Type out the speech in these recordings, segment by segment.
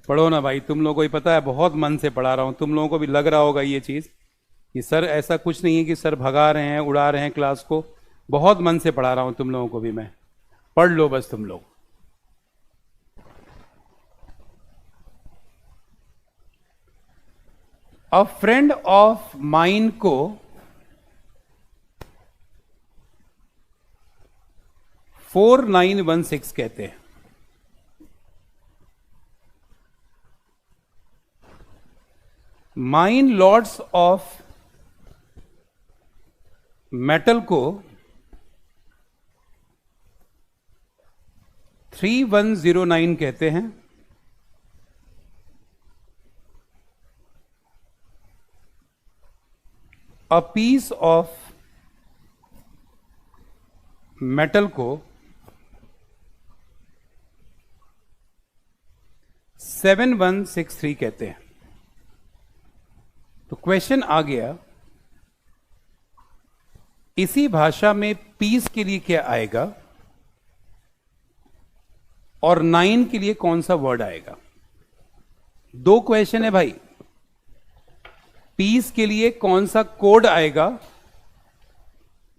पढ़ो ना भाई, तुम लोगों को ही पता है, बहुत मन से पढ़ा रहा हूं। तुम लोगों को भी लग रहा होगा ये चीज कि सर ऐसा कुछ नहीं है कि सर भगा रहे हैं, उड़ा रहे हैं क्लास को। बहुत मन से पढ़ा रहा हूं तुम लोगों को भी मैं। पढ़ लो बस तुम लोग। अ फ्रेंड ऑफ माइन को 4916 कहते हैं। माइन लॉर्ड्स ऑफ मेटल को 3109 कहते हैं। अ पीस ऑफ मेटल को 7163 कहते हैं। तो क्वेश्चन आ गया, इसी भाषा में पीस के लिए क्या आएगा और 9 के लिए कौन सा वर्ड आएगा। दो क्वेश्चन है भाई। पीस के लिए कौन सा कोड आएगा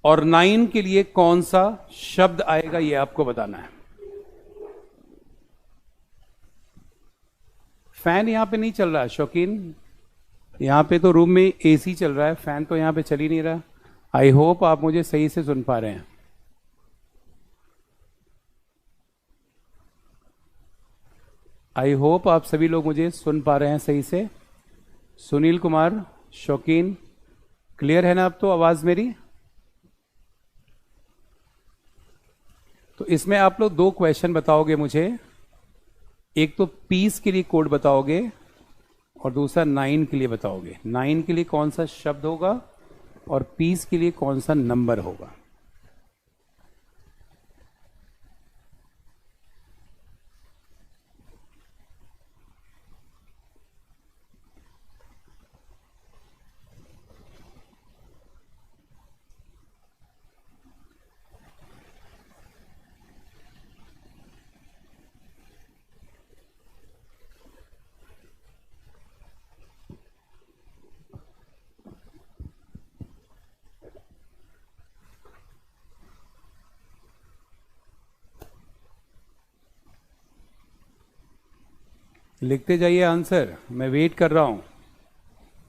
और 9 के लिए कौन सा शब्द आएगा, यह आपको बताना है। फैन यहां पे नहीं चल रहा है शौकीन, यहां पे तो रूम में एसी चल रहा है, फैन तो यहां पे चल ही नहीं रहा। आई होप आप मुझे सही से सुन पा रहे हैं। आई होप आप सभी लोग मुझे सुन पा रहे हैं सही से। सुनील कुमार, शौकीन, क्लियर है ना अब तो आवाज मेरी? तो इसमें आप लोग दो क्वेश्चन बताओगे मुझे। एक तो पीस के लिए कोड बताओगे और दूसरा 9 के लिए बताओगे। 9 के लिए कौन सा शब्द होगा और पीस के लिए कौन सा नंबर होगा। लिखते जाइए आंसर, मैं वेट कर रहा हूं,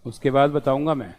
उसके बाद बताऊंगा मैं।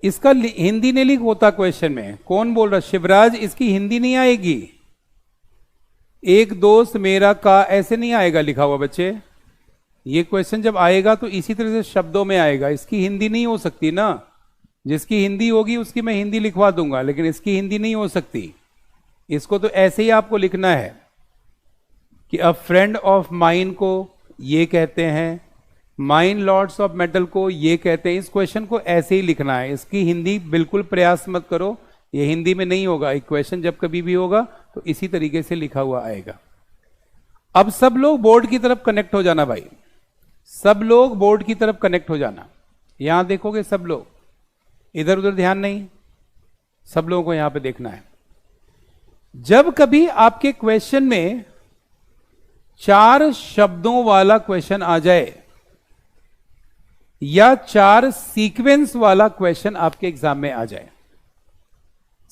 इसका हिंदी नहीं लिख होता क्वेश्चन में। कौन बोल रहा? शिवराज, इसकी हिंदी नहीं आएगी। एक दोस्त मेरा का ऐसे नहीं आएगा लिखा हुआ बच्चे। ये क्वेश्चन जब आएगा तो इसी तरह से शब्दों में आएगा। इसकी हिंदी नहीं हो सकती ना। जिसकी हिंदी होगी उसकी मैं हिंदी लिखवा दूंगा, लेकिन इसकी हिंदी नहीं हो सकती। इसको तो ऐसे ही आपको लिखना है कि अ फ्रेंड ऑफ माइन को ये कहते हैं, माइन लॉर्ड्स ऑफ मेटल को ये कहते हैं। इस क्वेश्चन को ऐसे ही लिखना है। इसकी हिंदी बिल्कुल प्रयास मत करो, ये हिंदी में नहीं होगा। एक क्वेश्चन जब कभी भी होगा तो इसी तरीके से लिखा हुआ आएगा। अब सब लोग बोर्ड की तरफ कनेक्ट हो जाना भाई, सब लोग बोर्ड की तरफ कनेक्ट हो जाना। यहां देखोगे सब लोग, इधर उधर ध्यान नहीं, सब लोगों को यहां पे देखना है। जब कभी आपके क्वेश्चन में 4 शब्दों वाला क्वेश्चन आ जाए या 4 सीक्वेंस वाला क्वेश्चन आपके एग्जाम में आ जाए,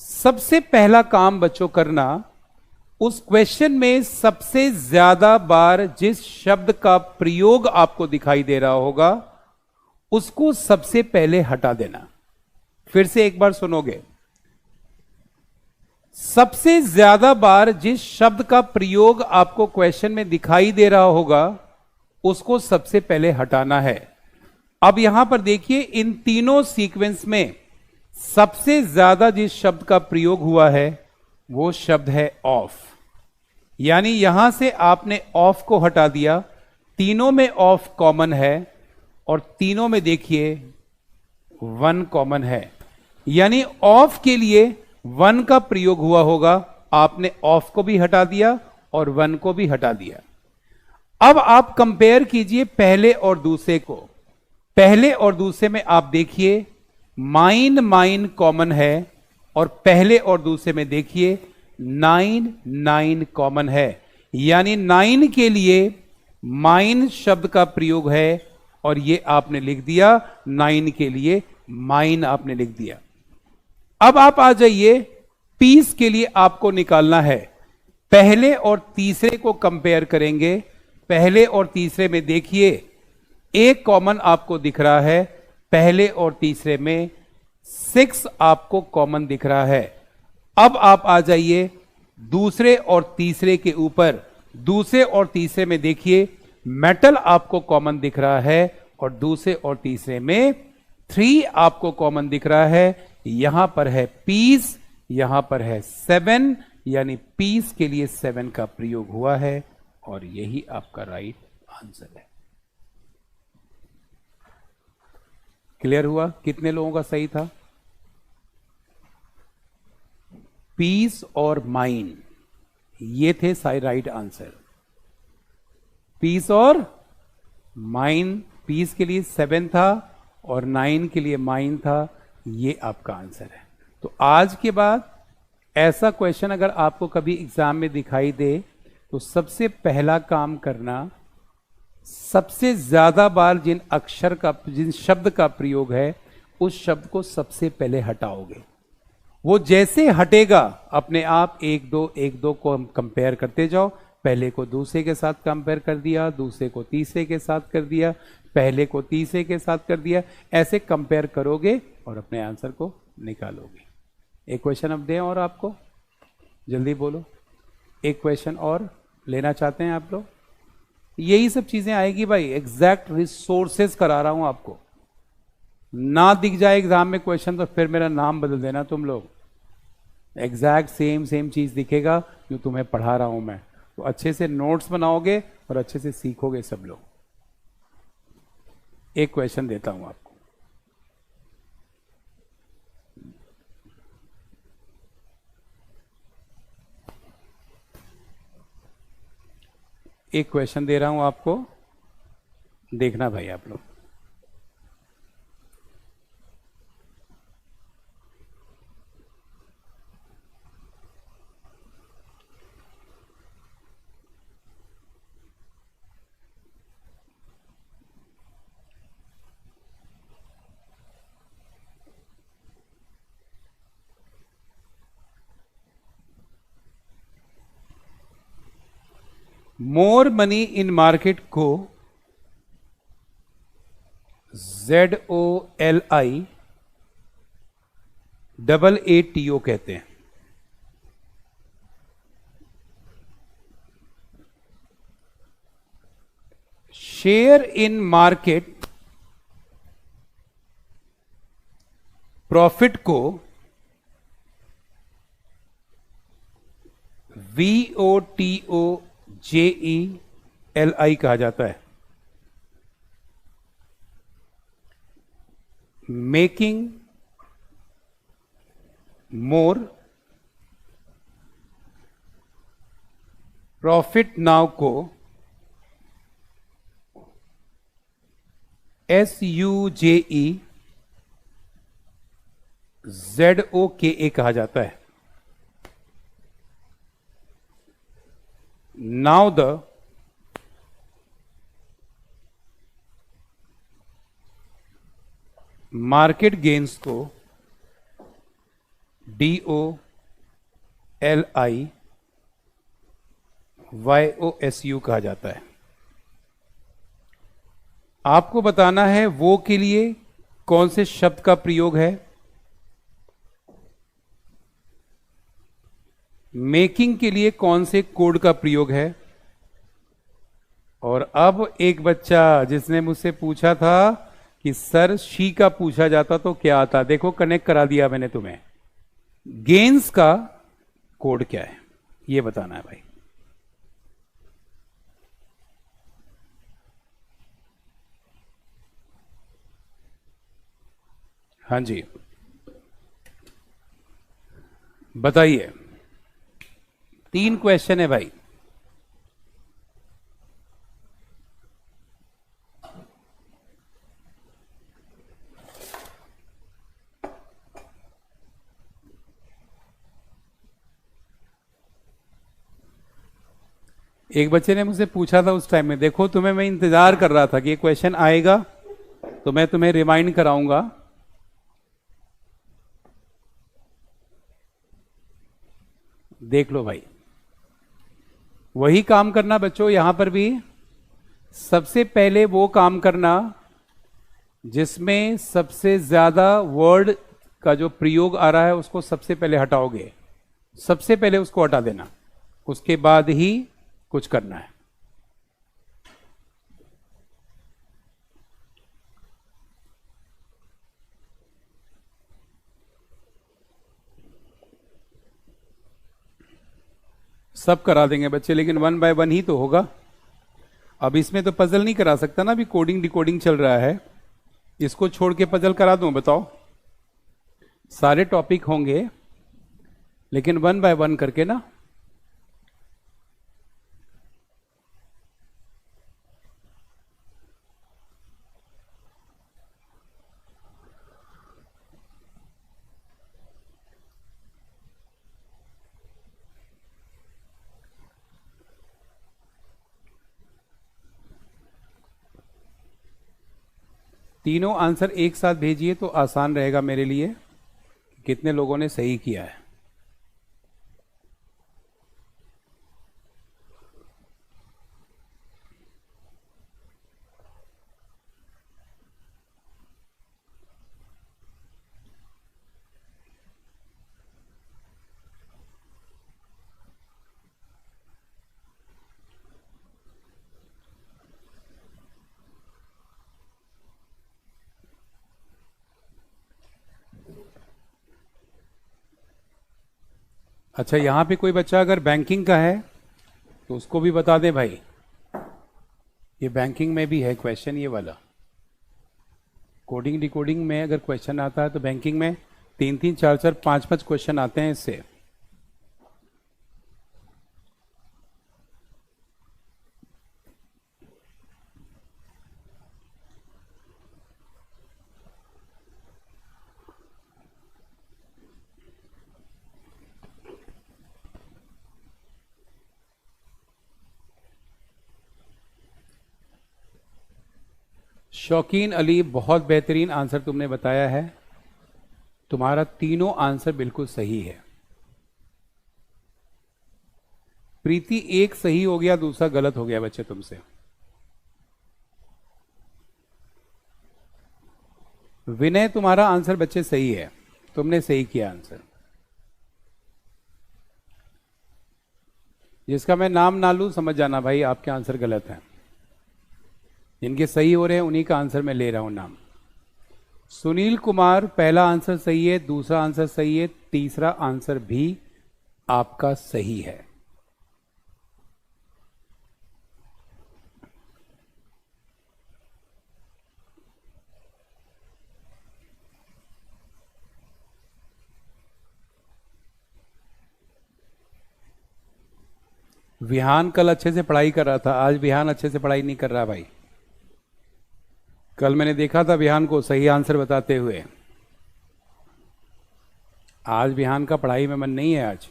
सबसे पहला काम बच्चों करना, उस क्वेश्चन में सबसे ज्यादा बार जिस शब्द का प्रयोग आपको दिखाई दे रहा होगा उसको सबसे पहले हटा देना। फिर से एक बार सुनोगे, सबसे ज्यादा बार जिस शब्द का प्रयोग आपको क्वेश्चन में दिखाई दे रहा होगा उसको सबसे पहले हटाना है। अब यहां पर देखिए, इन तीनों सीक्वेंस में सबसे ज्यादा जिस शब्द का प्रयोग हुआ है वो शब्द है ऑफ, यानी यहां से आपने ऑफ को हटा दिया, तीनों में ऑफ कॉमन है और तीनों में देखिए वन कॉमन है, यानी ऑफ के लिए वन का प्रयोग हुआ होगा, आपने ऑफ को भी हटा दिया और वन को भी हटा दिया। अब आप कंपेयर कीजिए पहले और दूसरे को। पहले और दूसरे में आप देखिए माइन माइन कॉमन है और पहले और दूसरे में देखिए नाइन नाइन कॉमन है, यानी नाइन के लिए माइन शब्द का प्रयोग है और ये आपने लिख दिया, नाइन के लिए माइन आपने लिख दिया। अब आप आ जाइए, पीस के लिए आपको निकालना है, पहले और तीसरे को कंपेयर करेंगे। पहले और तीसरे में देखिए एक कॉमन आपको दिख रहा है, पहले और तीसरे में 6 आपको कॉमन दिख रहा है। अब आप आ जाइए दूसरे और तीसरे के ऊपर, दूसरे और तीसरे में देखिए मेटल आपको कॉमन दिख रहा है और दूसरे और तीसरे में 3 आपको कॉमन दिख रहा है। यहां पर है पीस, यहां पर है 7, यानी पीस के लिए 7 का प्रयोग हुआ है और यही आपका राइट आंसर है। क्लियर हुआ? कितने लोगों का सही था? पीस और माइन, ये थे सारे राइट आंसर। पीस और माइन, पीस के लिए 7 था और 9 के लिए माइन था, ये आपका आंसर है। तो आज के बाद ऐसा क्वेश्चन अगर आपको कभी एग्जाम में दिखाई दे तो सबसे पहला काम करना, सबसे ज्यादा बार जिन शब्द का प्रयोग है उस शब्द को सबसे पहले हटाओगे। वो जैसे हटेगा अपने आप 1 2 को हम कंपेयर करते जाओ, पहले को दूसरे के साथ कंपेयर कर दिया, दूसरे को तीसरे के साथ कर दिया, पहले को तीसरे के साथ कर दिया, ऐसे कंपेयर करोगे और अपने आंसर को निकालोगे। एक क्वेश्चन अब दें और आपको, जल्दी बोलो, एक क्वेश्चन और लेना चाहते हैं आप लोग? यही सब चीजें आएगी भाई, एग्जैक्ट रिसोर्सेज करा रहा हूं आपको। ना दिख जाए एग्जाम में क्वेश्चन तो फिर मेरा नाम बदल देना तुम लोग। एग्जैक्ट सेम चीज दिखेगा जो तुम्हें पढ़ा रहा हूं मैं, तो अच्छे से नोट्स बनाओगे और अच्छे से सीखोगे सब लोग। एक क्वेश्चन देता हूं आपको, एक क्वेश्चन दे रहा हूं आपको, देखना भाई आप लोग। मोर मनी इन मार्केट को ZOLIAATO कहते हैं। शेयर इन मार्केट प्रॉफिट को VOTOJELI कहा जाता है। मेकिंग मोर प्रॉफिट नाउ को SUJEZOKA कहा जाता है। Now the market gains को DOLIYOSU कहा जाता है। आपको बताना है वो के लिए कौन से शब्द का प्रयोग है, मेकिंग के लिए कौन से कोड का प्रयोग है। और अब एक बच्चा जिसने मुझसे पूछा था कि सर शी का पूछा जाता तो क्या आता। देखो कनेक्ट करा दिया मैंने तुम्हें। गेंस का कोड क्या है ये बताना है भाई। हाँ जी बताइए। 3 क्वेश्चन है भाई। एक बच्चे ने मुझसे पूछा था उस टाइम में, देखो तुम्हें मैं इंतजार कर रहा था कि ये क्वेश्चन आएगा तो मैं तुम्हें रिमाइंड कराऊंगा। देख लो भाई, वही काम करना बच्चों यहां पर भी। सबसे पहले वो काम करना जिसमें सबसे ज्यादा वर्ड का जो प्रयोग आ रहा है उसको सबसे पहले हटाओगे। सबसे पहले उसको हटा देना, उसके बाद ही कुछ करना है। सब करा देंगे बच्चे, लेकिन 1 बाय 1 ही तो होगा। अब इसमें तो पजल नहीं करा सकता ना, अभी कोडिंग डिकोडिंग चल रहा है। इसको छोड़ के पजल करा दूं बताओ? सारे टॉपिक होंगे लेकिन 1 बाय 1 करके ना। तीनों आंसर एक साथ भेजिए तो आसान रहेगा मेरे लिए। कितने लोगों ने सही किया है? अच्छा, यहां पे कोई बच्चा अगर बैंकिंग का है तो उसको भी बता दे भाई। ये बैंकिंग में भी है क्वेश्चन ये वाला। कोडिंग डिकोडिंग में अगर क्वेश्चन आता है तो बैंकिंग में 3-3, 4-4, 5-5 क्वेश्चन आते हैं इससे। शौकीन अली, बहुत बेहतरीन आंसर तुमने बताया है। तुम्हारा तीनों आंसर बिल्कुल सही है। प्रीति, एक सही हो गया दूसरा गलत हो गया बच्चे तुमसे। विनय, तुम्हारा आंसर बच्चे सही है, तुमने सही किया आंसर। जिसका मैं नाम ना लूं समझ जाना भाई आपके आंसर गलत हैं। जिनके सही हो रहे हैं उन्हीं का आंसर मैं ले रहा हूं नाम। सुनील कुमार, पहला आंसर सही है, दूसरा आंसर सही है, तीसरा आंसर भी आपका सही है। विहान कल अच्छे से पढ़ाई कर रहा था, आज विहान अच्छे से पढ़ाई नहीं कर रहा भाई। कल मैंने देखा था विहान को सही आंसर बताते हुए। आज विहान का पढ़ाई में मन नहीं है आज।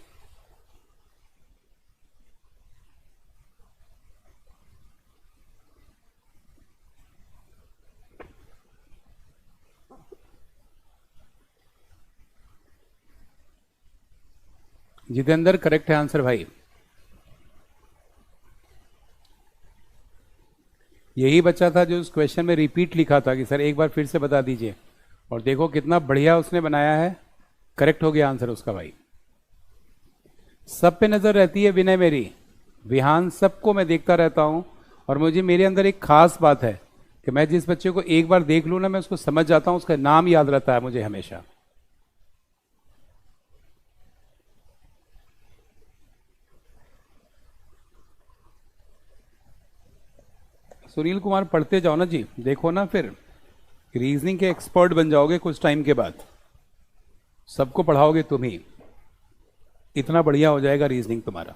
जितेंद्र, करेक्ट है आंसर भाई। यही बच्चा था जो उस क्वेश्चन में रिपीट लिखा था कि सर एक बार फिर से बता दीजिए, और देखो कितना बढ़िया उसने बनाया है। करेक्ट हो गया आंसर उसका भाई। सब पे नजर रहती है विनय मेरी। विहान सबको मैं देखता रहता हूं, और मुझे मेरे अंदर एक खास बात है, कि मैं जिस बच्चे को एक बार देख लूं ना, मैं उसको समझ जाता हूं, उसका नाम याद रहता है मुझे हमेशा। सुनील कुमार पढ़ते जाओ ना जी, देखो ना, फिर रीजनिंग के एक्सपर्ट बन जाओगे कुछ टाइम के बाद, सबको पढ़ाओगे तुम ही, इतना बढ़िया हो जाएगा रीजनिंग तुम्हारा।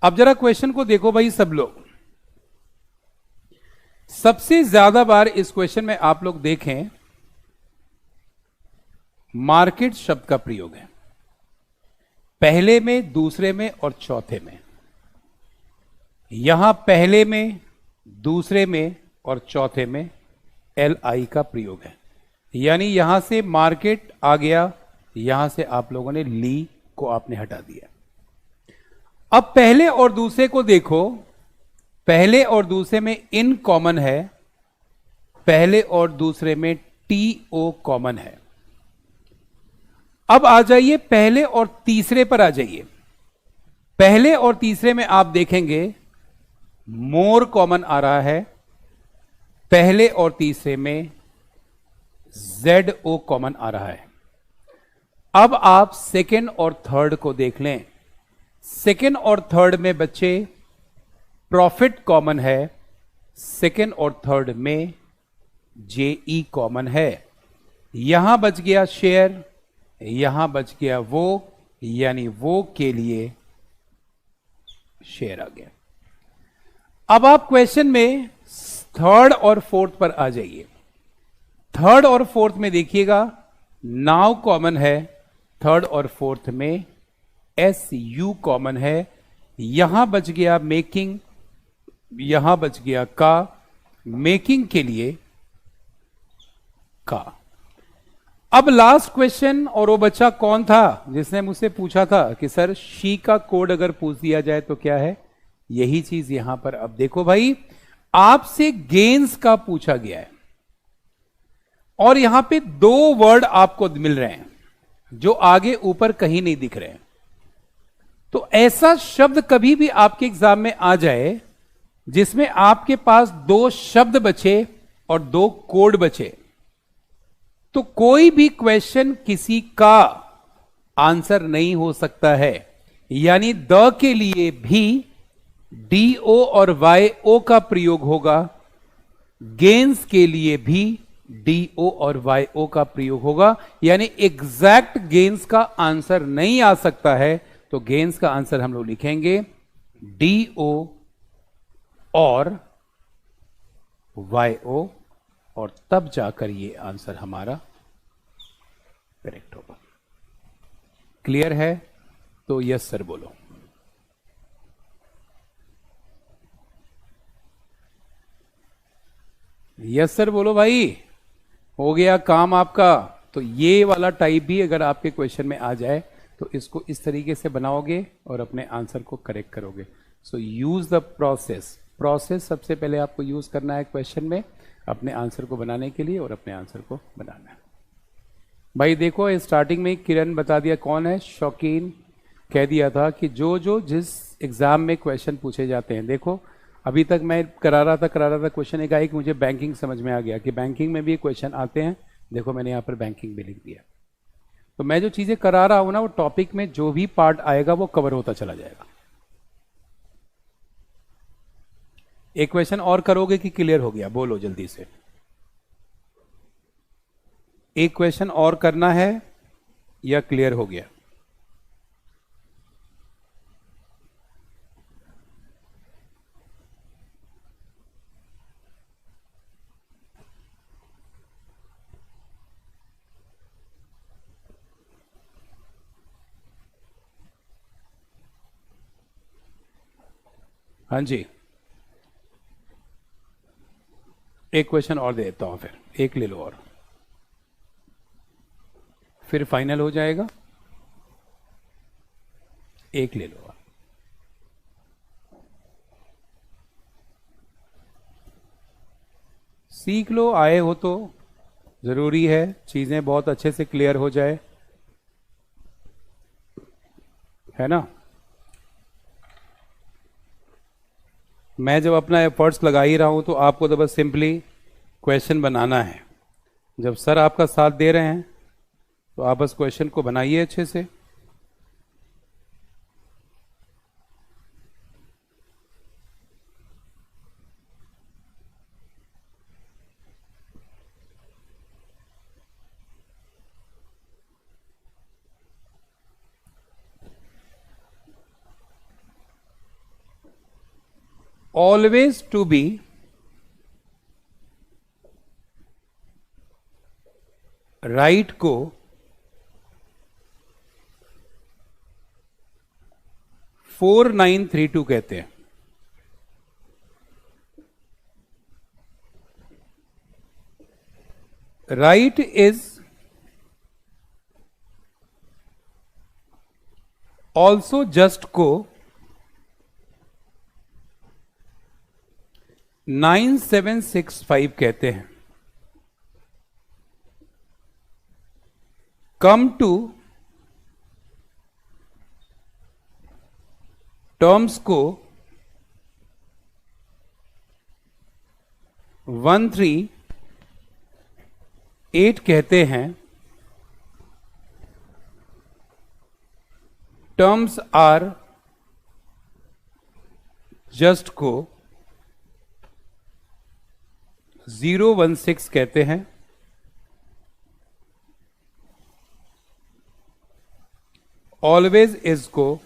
अब जरा क्वेश्चन को देखो भाई सब लोग, सबसे ज्यादा बार इस क्वेश्चन में आप लोग देखें मार्केट शब्द का प्रयोग है, पहले में, दूसरे में और चौथे में। यहां पहले में, दूसरे में और चौथे में LI का प्रयोग है, यानी यहां से मार्केट आ गया, यहां से आप लोगों ने ली को आपने हटा दिया। अब पहले और दूसरे को देखो, पहले और दूसरे में इन कॉमन है, पहले और दूसरे में TO कॉमन है। अब आ जाइए पहले और तीसरे पर आ जाइए, पहले और तीसरे में आप देखेंगे मोर कॉमन आ रहा है, पहले और तीसरे में ZO कॉमन आ रहा है। अब आप सेकेंड और थर्ड को देख लें, सेकेंड और थर्ड में बच्चे प्रॉफिट कॉमन है, सेकेंड और थर्ड में JE कॉमन है। यहां बच गया शेयर, यहां बच गया वो, यानी वो के लिए शेयर आ गया। अब आप क्वेश्चन में थर्ड और फोर्थ पर आ जाइए, थर्ड और फोर्थ में देखिएगा नाउ कॉमन है, थर्ड और फोर्थ में SU कॉमन है। यहां बच गया मेकिंग, यहां बच गया का, मेकिंग के लिए का। अब लास्ट क्वेश्चन, और वो बच्चा कौन था जिसने मुझसे पूछा था कि सर शी का कोड अगर पूछ दिया जाए तो क्या है, यही चीज यहां पर। अब देखो भाई, आपसे गेन्स का पूछा गया है और यहां पे दो वर्ड आपको मिल रहे हैं जो आगे ऊपर कहीं नहीं दिख रहे हैं। तो ऐसा शब्द कभी भी आपके एग्जाम में आ जाए जिसमें आपके पास दो शब्द बचे और दो कोड बचे, तो कोई भी क्वेश्चन किसी का आंसर नहीं हो सकता है। यानी द के लिए भी DO और YO का प्रयोग होगा, गेन्स के लिए भी DO और YO का प्रयोग होगा, यानी एग्जैक्ट गेन्स का आंसर नहीं आ सकता है। तो गेन्स का आंसर हम लोग लिखेंगे DO और YO, और तब जाकर ये आंसर हमारा करेक्ट होगा। क्लियर है? तो यस सर बोलो। यस सर बोलो भाई, हो गया काम आपका। तो ये वाला टाइप भी अगर आपके क्वेश्चन में आ जाए तो इसको इस तरीके से बनाओगे और अपने आंसर को करेक्ट करोगे। सो यूज द प्रोसेस। प्रोसेस सबसे पहले आपको यूज करना है क्वेश्चन में अपने आंसर को बनाने के लिए, और अपने आंसर को बनाना है। भाई देखो, स्टार्टिंग में किरण बता दिया कौन है, शौकीन कह दिया था कि जो जिस एग्जाम में क्वेश्चन पूछे जाते हैं। देखो अभी तक मैं करा रहा था क्वेश्चन एक मुझे बैंकिंग समझ में आ गया कि बैंकिंग में भी क्वेश्चन आते हैं। देखो मैंने यहाँ पर बैंकिंग भी लिख दिया। तो मैं जो चीजें करा रहा हूं ना, वो टॉपिक में जो भी पार्ट आएगा वो कवर होता चला जाएगा। एक क्वेश्चन और करोगे कि क्लियर हो गया? बोलो जल्दी से। एक क्वेश्चन और करना है या क्लियर हो गया? हाँ जी, एक क्वेश्चन और दे देता हूं, फिर एक ले लो और फिर फाइनल हो जाएगा। एक ले लो। सीख लो, आए हो तो जरूरी है चीजें बहुत अच्छे से क्लियर हो जाए, है ना। मैं जब अपना एफर्ट्स लगा ही रहा हूं तो आपको तो बस सिंपली क्वेश्चन बनाना है। जब सर आपका साथ दे रहे हैं तो आप बस क्वेश्चन को बनाइए अच्छे से। ऑलवेज टू बी राइट को फोर 932 कहते हैं। राइट इज ऑल्सो जस्ट को 9765 कहते हैं। कम टू टर्म्स को 138 कहते हैं। टर्म्स आर जस्ट को 016 कहते हैं। ऑलवेज इज को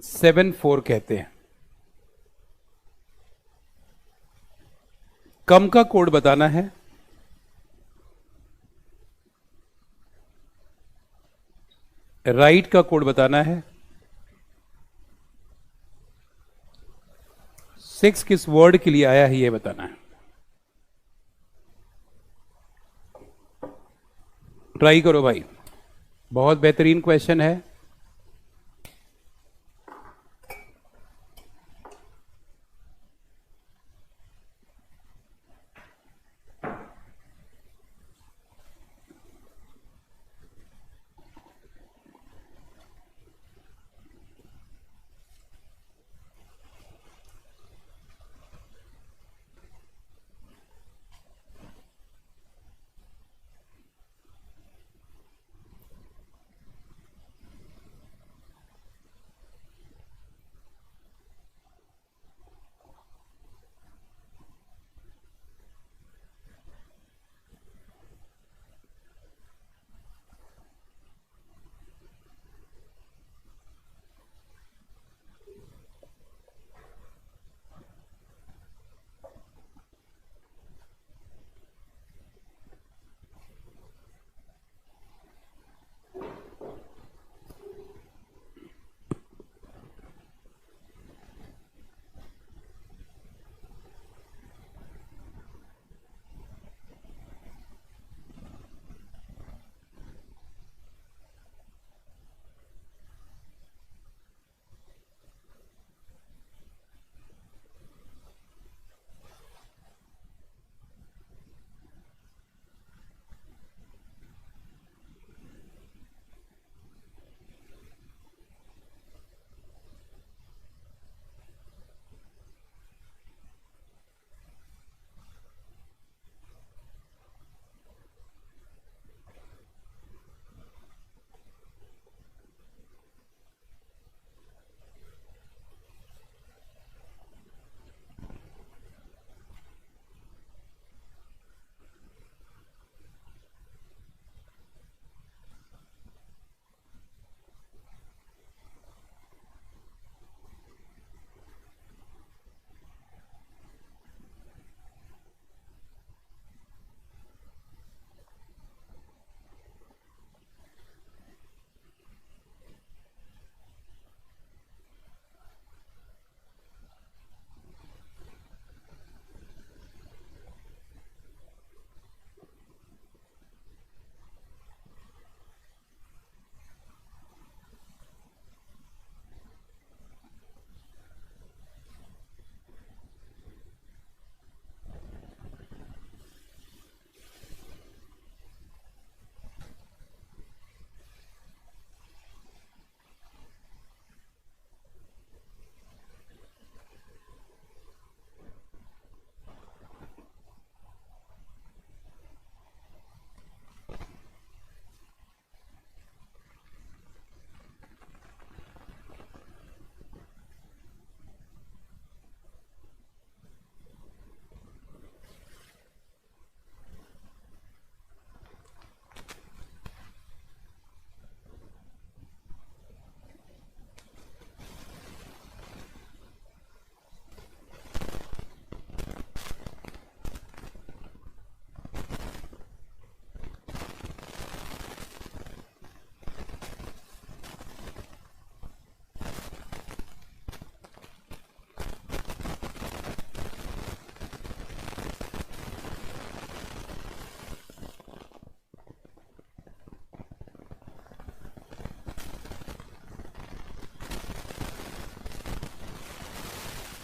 74 कहते हैं। कम का कोड बताना है। राइट का कोड बताना है। 6 किस वर्ड के लिए आया है ये बताना है। ट्राई करो भाई, बहुत बेहतरीन क्वेश्चन है।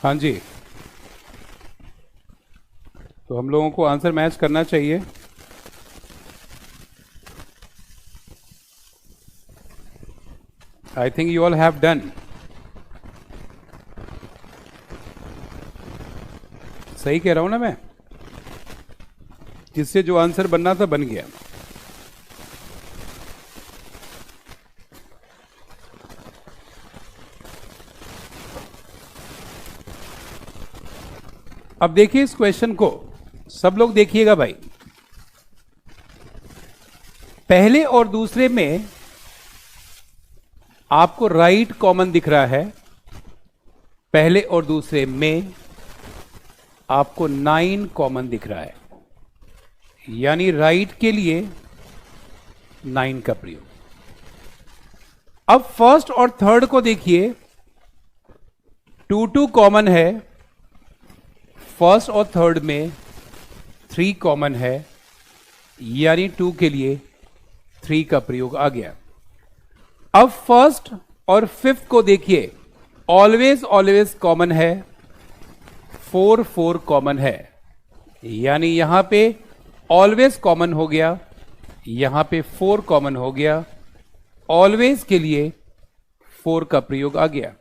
हाँ जी, तो हम लोगों को आंसर मैच करना चाहिए। I think you all have done. सही कह रहा हूं ना मैं? जिससे जो आंसर बनना था बन गया। अब देखिए इस क्वेश्चन को, सब लोग देखिएगा भाई। पहले और दूसरे में आपको राइट कॉमन दिख रहा है, पहले और दूसरे में आपको 9 कॉमन दिख रहा है, यानी राइट के लिए 9 का प्रयोग। अब फर्स्ट और थर्ड को देखिए, 2 कॉमन है, फर्स्ट और थर्ड में 3 कॉमन है, यानी 2 के लिए 3 का प्रयोग आ गया। अब फर्स्ट और फिफ्थ को देखिए, ऑलवेज ऑलवेज कॉमन है, 4 कॉमन है, यानी यहां पे ऑलवेज कॉमन हो गया, यहां पे 4 कॉमन हो गया, ऑलवेज के लिए 4 का प्रयोग आ गया।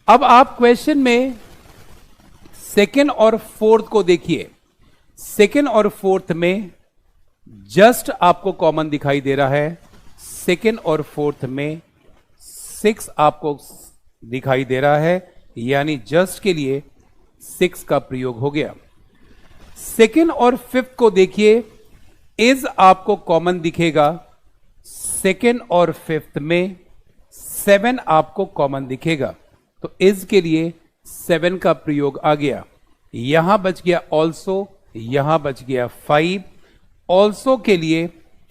अब आप क्वेश्चन में सेकेंड और फोर्थ को देखिए, सेकेंड और फोर्थ में जस्ट आपको कॉमन दिखाई दे रहा है, सेकेंड और फोर्थ में 6 आपको दिखाई दे रहा है, यानी जस्ट के लिए 6 का प्रयोग हो गया। सेकेंड और फिफ्थ को देखिए, इज आपको कॉमन दिखेगा, सेकेंड और फिफ्थ में 7 आपको कॉमन दिखेगा, तो इज के लिए 7 का प्रयोग आ गया। यहां बच गया ऑल्सो, यहां बच गया 5, ऑल्सो के लिए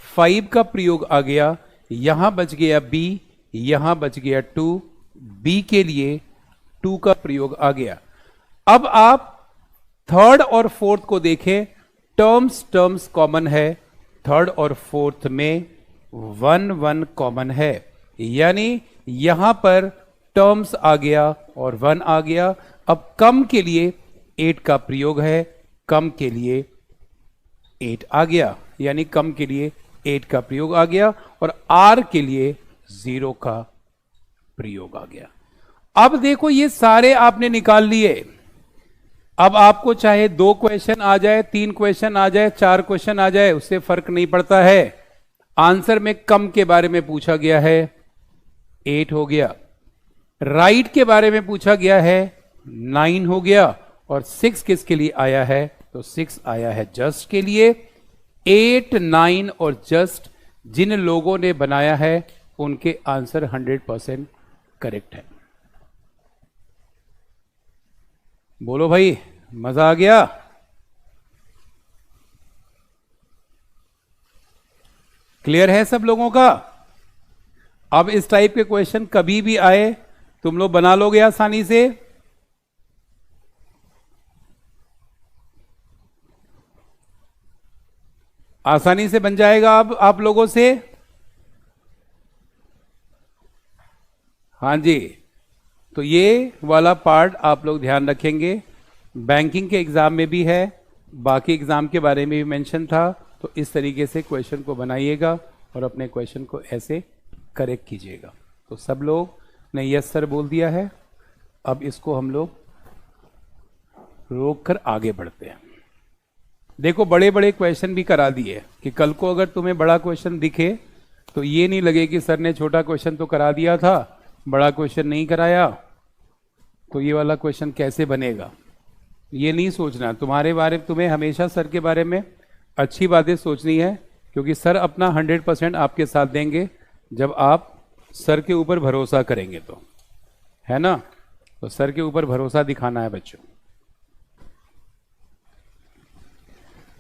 5 का प्रयोग आ गया, यहां बच गया बी, यहां बच गया 2, बी के लिए 2 का प्रयोग आ गया। अब आप थर्ड और फोर्थ को देखें, टर्म्स कॉमन है, थर्ड और फोर्थ में 1 कॉमन है, यानी यहां पर टर्म्स आ गया और 1 आ गया। अब कम के लिए 8 का प्रयोग है, कम के लिए 8 आ गया, यानी कम के लिए 8 का प्रयोग आ गया, और आर के लिए 0 का प्रयोग आ गया। अब देखो ये सारे आपने निकाल लिए। अब आपको चाहे 2 क्वेश्चन आ जाए, 3 क्वेश्चन आ जाए, 4 क्वेश्चन आ जाए, उससे फर्क नहीं पड़ता है। आंसर में कम के बारे में पूछा गया है, 8 हो गया। राइट के बारे में पूछा गया है, 9 हो गया। और 6 किसके लिए आया है? तो 6 आया है जस्ट के लिए। 8, 9 और जस्ट जिन लोगों ने बनाया है उनके आंसर 100% करेक्ट है। बोलो भाई, मजा आ गया? क्लियर है सब लोगों का? अब इस टाइप के क्वेश्चन कभी भी आए तुम लोग बना लोगे आसानी से? आसानी से बन जाएगा अब आप लोगों से? हाँ जी, तो ये वाला पार्ट आप लोग ध्यान रखेंगे। बैंकिंग के एग्जाम में भी है, बाकी एग्जाम के बारे में भी मेंशन था, तो इस तरीके से क्वेश्चन को बनाइएगा और अपने क्वेश्चन को ऐसे करेक्ट कीजिएगा। तो सब लोग ने यस सर बोल दिया है, अब इसको हम लोग रोक कर आगे बढ़ते हैं। देखो बड़े बड़े क्वेश्चन भी करा दिए कि कल को अगर तुम्हें बड़ा क्वेश्चन दिखे तो ये नहीं लगे कि सर ने छोटा क्वेश्चन तो करा दिया था, बड़ा क्वेश्चन नहीं कराया, तो ये वाला क्वेश्चन कैसे बनेगा। ये नहीं सोचना, तुम्हें हमेशा सर के बारे में अच्छी बातें सोचनी है, क्योंकि सर अपना 100% आपके साथ देंगे जब आप सर के ऊपर भरोसा करेंगे, तो है ना। तो सर के ऊपर भरोसा दिखाना है बच्चों।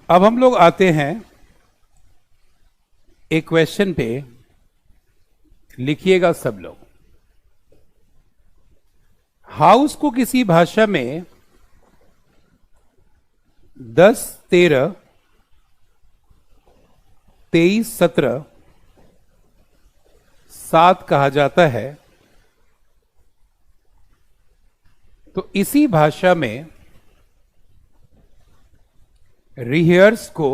अब हम लोग आते हैं एक क्वेश्चन पे, लिखिएगा सब लोग। हाउस को किसी भाषा में 10, 13, 23, 17, 7 कहा जाता है, तो इसी भाषा में रिहर्स को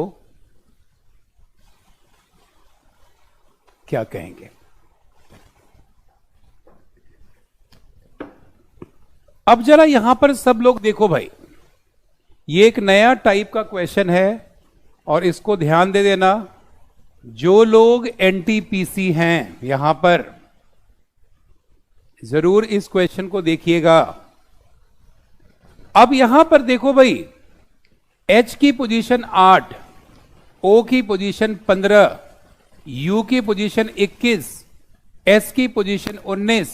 क्या कहेंगे? अब जरा यहां पर सब लोग देखो भाई, ये एक नया टाइप का क्वेश्चन है और इसको ध्यान दे देना। जो लोग एनटीपीसी हैं यहां पर जरूर इस क्वेश्चन को देखिएगा। अब यहां पर देखो भाई, H की पोजीशन 8, O की पोजीशन 15, U की पोजीशन 21, S की पोजीशन 19,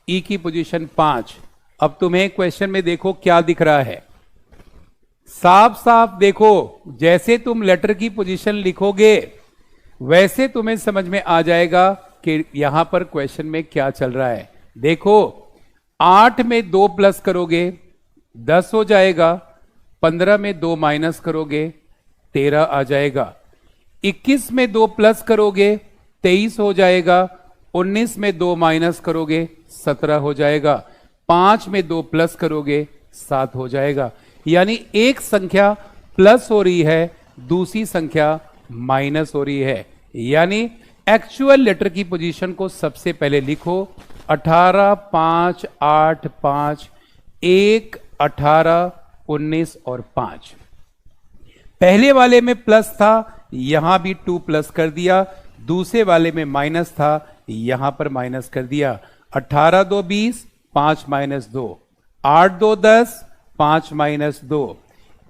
E की पोजीशन 5। अब तुम्हें क्वेश्चन में देखो क्या दिख रहा है, साफ साफ देखो। जैसे तुम लेटर की पोजीशन लिखोगे वैसे तुम्हें समझ में आ जाएगा कि यहां पर क्वेश्चन में क्या चल रहा है। देखो 8 में 2 प्लस करोगे 10 हो जाएगा, 15 में 2 माइनस करोगे 13 आ जाएगा, 21 में 2 प्लस करोगे 23 हो जाएगा, 19 में 2 माइनस करोगे 17 हो जाएगा, 5 में 2 प्लस करोगे 7 हो जाएगा। यानी एक संख्या प्लस हो रही है, दूसरी संख्या माइनस हो रही है। यानी एक्चुअल लेटर की पोजीशन को सबसे पहले लिखो 18, 5, 8, 5, 1, 18, 19 और 5। पहले वाले में प्लस था, यहां भी 2 प्लस कर दिया। दूसरे वाले में माइनस था, यहां पर माइनस कर दिया। 18 2 20, 5 माइनस 2, 8 2 10, 5 माइनस 2,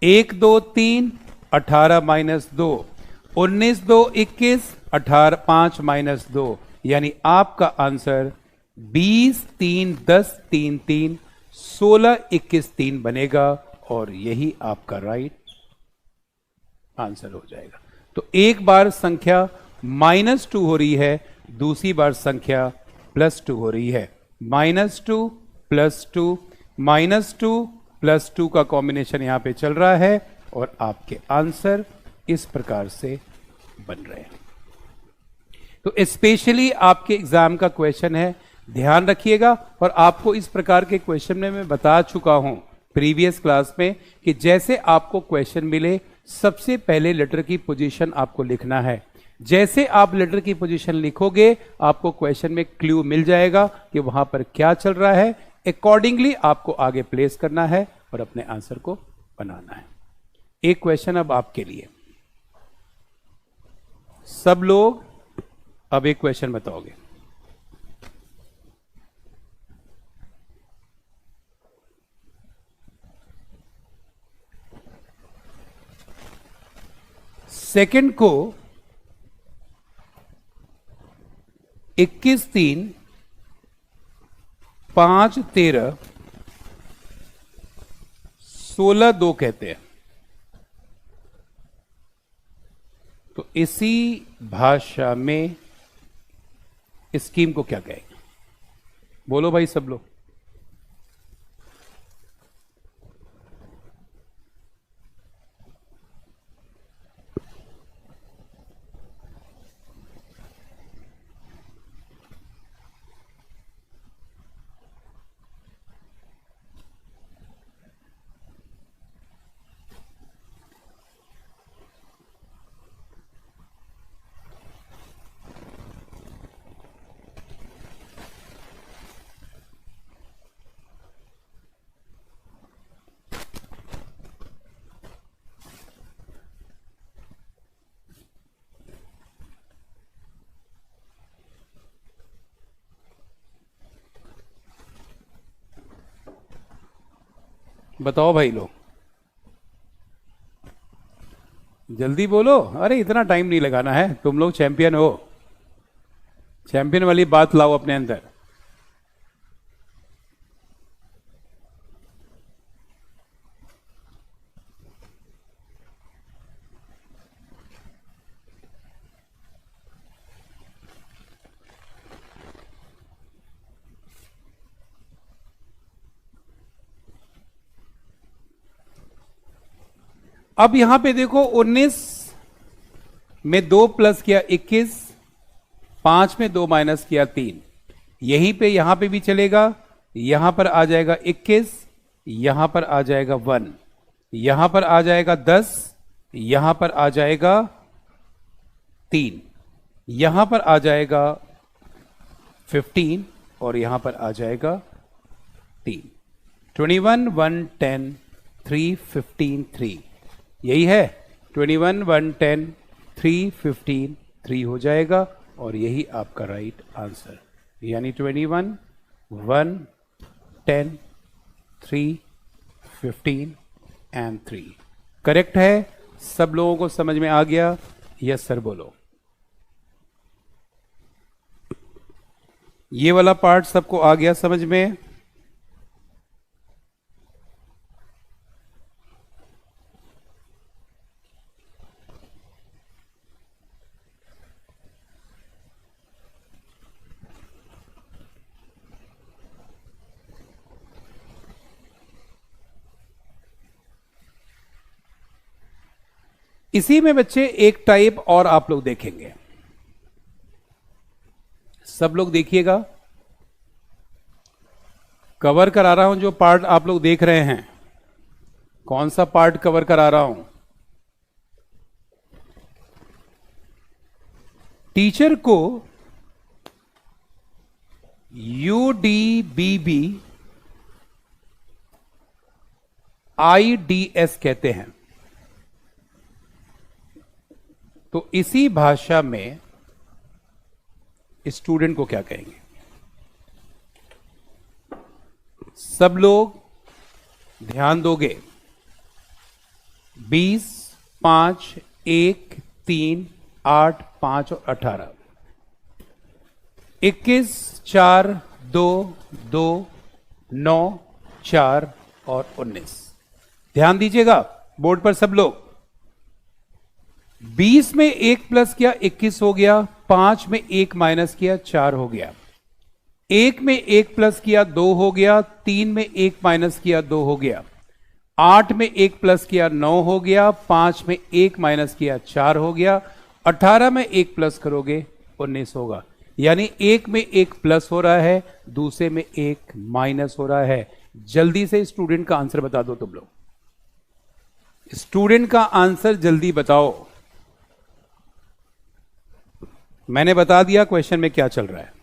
1 2 3, 18 माइनस 2, 19 2 21, 18 5 माइनस 2। यानी आपका आंसर 20 3 10 3 3 16 21 3 बनेगा और यही आपका राइट आंसर हो जाएगा। तो एक बार संख्या -2 हो रही है, दूसरी बार संख्या +2 हो रही है। -2 +2 -2 +2 का कॉम्बिनेशन यहां पे चल रहा है और आपके आंसर इस प्रकार से बन रहे हैं। तो स्पेशली आपके एग्जाम का क्वेश्चन है, ध्यान रखिएगा। और आपको इस प्रकार के क्वेश्चन में मैं बता चुका हूं प्रीवियस क्लास में कि जैसे आपको क्वेश्चन मिले सबसे पहले लेटर की पोजीशन आपको लिखना है। जैसे आप लेटर की पोजीशन लिखोगे आपको क्वेश्चन में क्लू मिल जाएगा कि वहां पर क्या चल रहा है। अकॉर्डिंगली आपको आगे प्लेस करना है और अपने आंसर को बनाना है। एक क्वेश्चन अब आपके लिए, सब लोग अब एक क्वेश्चन बताओगे। सेकंड को 21 3 5 13 16 2 कहते हैं। तो इसी भाषा में स्कीम को क्या कहेंगे? बोलो भाई सब लोग। बताओ भाई लोग, जल्दी बोलो। अरे इतना टाइम नहीं लगाना है, तुम लोग चैंपियन हो। चैंपियन वाली बात लाओ अपने अंदर। अब यहां पे देखो 19 में 2 प्लस किया 21, 5 में 2 माइनस किया 3। यहीं पे यहां पे भी चलेगा, यहां पर आ जाएगा 21, यहां पर आ जाएगा 1, यहां पर आ जाएगा 10, यहां पर आ जाएगा 3, यहां पर आ जाएगा 15 और यहां पर आ जाएगा 3। 21 1 10 3 15 3, यही है। 21 1 10 3 15 3 हो जाएगा और यही आपका राइट आंसर, यानी 21 1 10 3 15 एंड 3 करेक्ट है। सब लोगों को समझ में आ गया? यस सर बोलो। ये वाला पार्ट सबको आ गया समझ में? इसी में बच्चे एक टाइप और आप लोग देखेंगे, सब लोग देखिएगा। कवर करा रहा हूं जो पार्ट आप लोग देख रहे हैं। कौन सा पार्ट कवर करा रहा हूं? टीचर को UDBB IDS कहते हैं। तो इसी भाषा में स्टूडेंट को क्या कहेंगे? सब लोग ध्यान दोगे। 20 5 1 3 8 5 और 18, 21 4 2 2 9 4 और 19। ध्यान दीजिएगा बोर्ड पर सब लोग। 20 में 1 प्लस किया 21 हो गया, 5 में 1 माइनस किया 4 हो गया, 1 में 1 प्लस किया 2 हो गया, 3 में 1 माइनस किया 2 हो गया, 8 में 1 प्लस किया 9 हो गया, 5 में 1 माइनस किया 4 हो गया, 18 में 1 प्लस करोगे 19 होगा। यानी 1 में 1 प्लस हो रहा है, दूसरे में 1 माइनस हो रहा है। जल्दी से स्टूडेंट का आंसर बता दो तुम लोग। स्टूडेंट का आंसर जल्दी बताओ। मैंने बता दिया क्वेश्चन में क्या चल रहा है।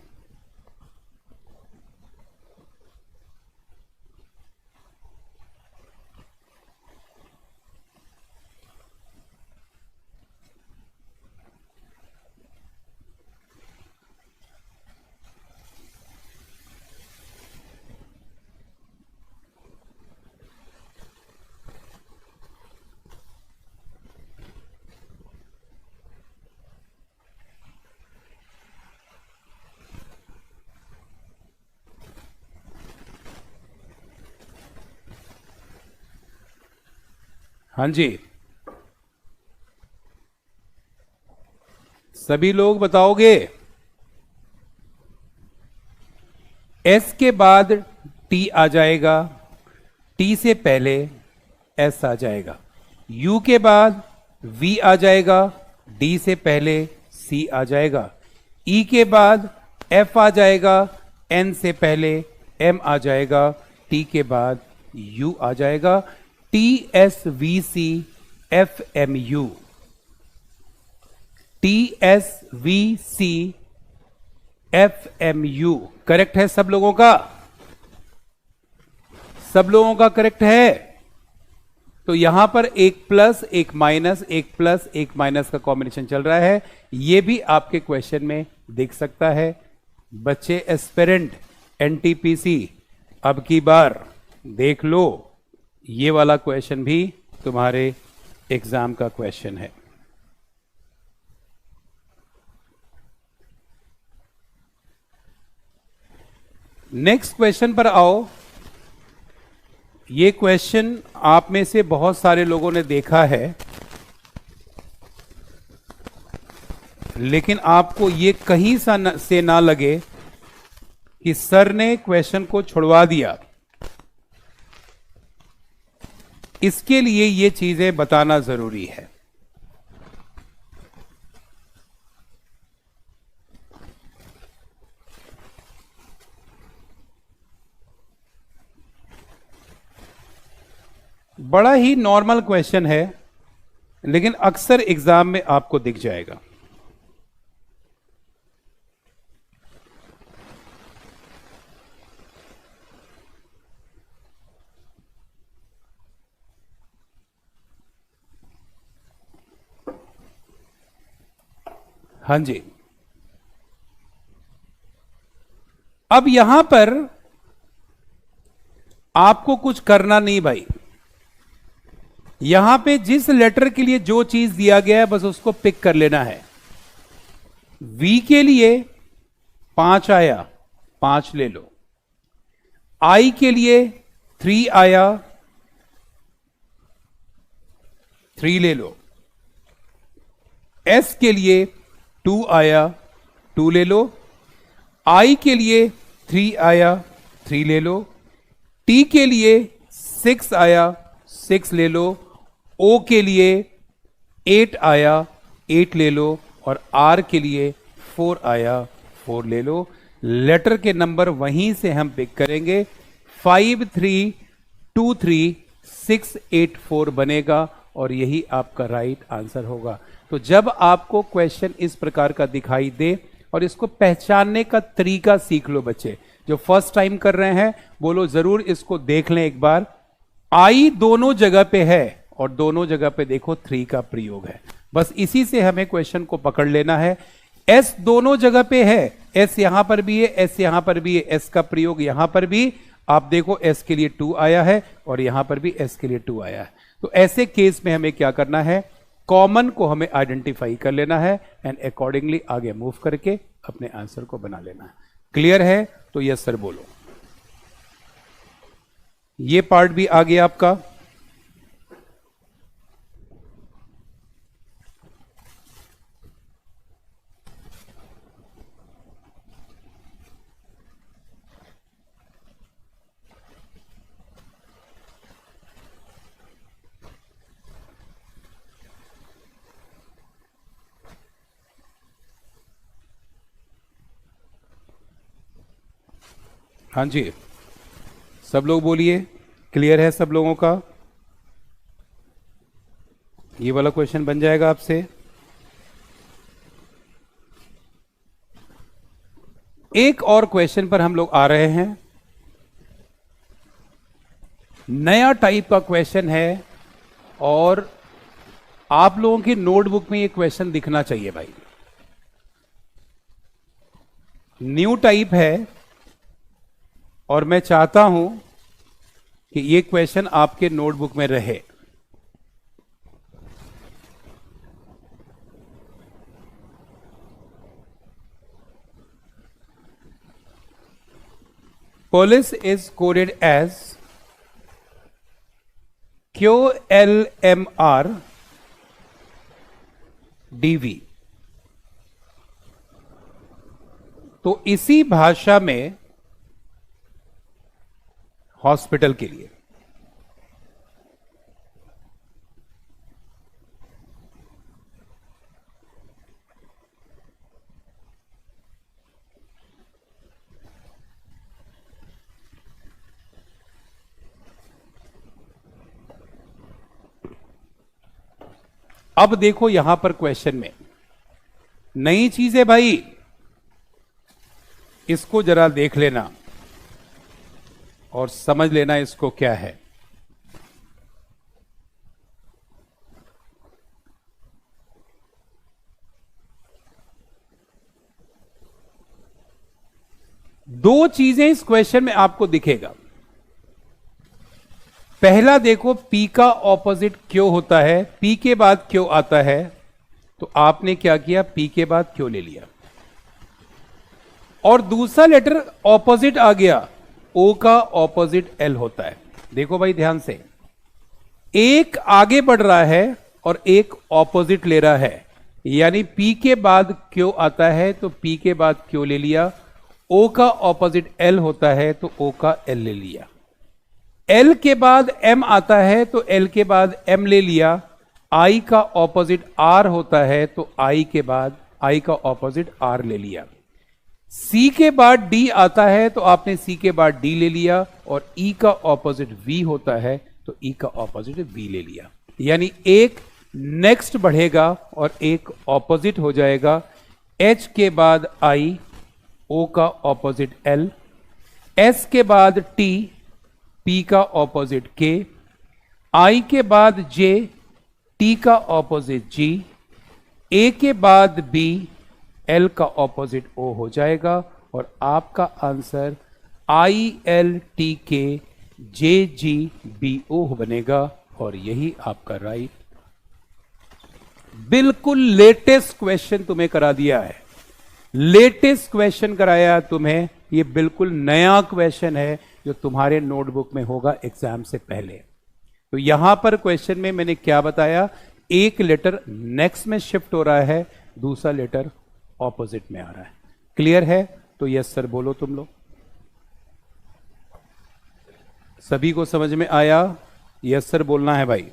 हाँ जी, सभी लोग बताओगे। एस के बाद टी आ जाएगा, टी से पहले एस आ जाएगा। यू के बाद वी आ जाएगा, डी से पहले सी आ जाएगा। ई के बाद एफ आ जाएगा, एन से पहले एम आ जाएगा, टी के बाद यू आ जाएगा। TSVC FMU, TSVC FMU correct है सब लोगों का? सब लोगों का करेक्ट है। तो यहां पर एक प्लस एक माइनस, एक प्लस एक माइनस का कॉम्बिनेशन चल रहा है। यह भी आपके क्वेश्चन में दिख सकता है। बच्चे एस्पिरेंट NTPC अब की बार देख लो, ये वाला क्वेश्चन भी तुम्हारे एग्जाम का क्वेश्चन है। नेक्स्ट क्वेश्चन पर आओ। ये क्वेश्चन आप में से बहुत सारे लोगों ने देखा है, लेकिन आपको ये कहीं से ना लगे कि सर ने क्वेश्चन को छुड़वा दिया। इसके लिए ये चीजें बताना जरूरी है। बड़ा ही नॉर्मल क्वेश्चन है, लेकिन अक्सर एग्जाम में आपको दिख जाएगा। हाँ जी, अब यहां पर आपको कुछ करना नहीं भाई। यहां पे जिस लेटर के लिए जो चीज दिया गया है बस उसको पिक कर लेना है। वी के लिए 5 आया, 5 ले लो। आई के लिए 3 आया, 3 ले लो। एस के लिए 2 आया, 2 ले लो। आई के लिए 3 आया, 3 ले लो। टी के लिए 6 आया, 6 ले लो। ओ के लिए 8 आया, 8 ले लो। और आर के लिए 4 आया, 4 ले लो। लेटर के नंबर वहीं से हम पिक करेंगे। 5 3 2 3 6 8 4 बनेगा और यही आपका राइट आंसर होगा। तो जब आपको क्वेश्चन इस प्रकार का दिखाई दे और इसको पहचानने का तरीका सीख लो बच्चे। जो फर्स्ट टाइम कर रहे हैं वो लोग जरूर इसको देख लें एक बार। आई दोनों जगह पे है और दोनों जगह पे देखो 3 का प्रयोग है। बस इसी से हमें क्वेश्चन को पकड़ लेना है। एस दोनों जगह पे है, एस यहां पर भी है, एस यहां पर भी है। एस का प्रयोग यहां पर भी आप देखो, एस के लिए 2 आया है और यहां पर भी एस के लिए 2 आया है। तो ऐसे केस में हमें क्या करना है, कॉमन को हमें आइडेंटिफाई कर लेना है एंड अकॉर्डिंगली आगे मूव करके अपने आंसर को बना लेना है। क्लियर है तो यस सर बोलो। ये पार्ट भी आ गया आपका। हाँ जी, सब लोग बोलिए। क्लियर है सब लोगों का? ये वाला क्वेश्चन बन जाएगा आपसे। एक और क्वेश्चन पर हम लोग आ रहे हैं। नया टाइप का क्वेश्चन है और आप लोगों की नोटबुक में ये क्वेश्चन दिखना चाहिए भाई। न्यू टाइप है और मैं चाहता हूं कि ये क्वेश्चन आपके नोटबुक में रहे। Police is coded as QLMR DV। तो इसी भाषा में हॉस्पिटल के लिए अब देखो यहां पर क्वेश्चन में नई चीज है भाई, इसको जरा देख लेना और समझ लेना इसको क्या है। दो चीजें इस क्वेश्चन में आपको दिखेगा। पहला देखो, पी का ऑपोजिट क्यों होता है, पी के बाद क्यों आता है। तो आपने क्या किया, पी के बाद क्यों ले लिया। और दूसरा लेटर ऑपोजिट आ गया, ओ का ऑपोजिट एल होता है। देखो भाई ध्यान से, एक आगे बढ़ रहा है और एक ऑपोजिट ले रहा है, यानी पी के बाद क्यों आता है तो पी के बाद क्यों ले लिया। ओ का ऑपोजिट एल होता है तो ओ का एल ले लिया। एल के बाद एम आता है तो एल के बाद एम ले लिया। आई का ऑपोजिट आर होता है तो आई के बाद आई का ऑपोजिट आर ले लिया। सी के बाद डी आता है तो आपने सी के बाद डी ले लिया। और ई का ऑपोजिट वी होता है तो ई का ऑपोजिट बी ले लिया, यानी एक नेक्स्ट बढ़ेगा और एक ऑपोजिट हो जाएगा। एच के बाद आई, ओ का ऑपोजिट एल, एस के बाद टी, पी का ऑपोजिट के, आई के बाद जे, टी का ऑपोजिट जी, ए के बाद बी, एल का ऑपोजिट ओ हो जाएगा और आपका आंसर आई एल टी के जे जी बी ओ बनेगा और यही आपका राइट। बिल्कुल लेटेस्ट क्वेश्चन तुम्हें करा दिया है, लेटेस्ट क्वेश्चन कराया तुम्हें, ये बिल्कुल नया क्वेश्चन है जो तुम्हारे नोटबुक में होगा एग्जाम से पहले। तो यहां पर क्वेश्चन में मैंने क्या बताया, एक लेटर नेक्स्ट में शिफ्ट हो रहा है, दूसरा लेटर ऑपोजिट में आ रहा है। क्लियर है? तो यस सर बोलो तुम लोग। सभी को समझ में आया? यस सर बोलना है भाई।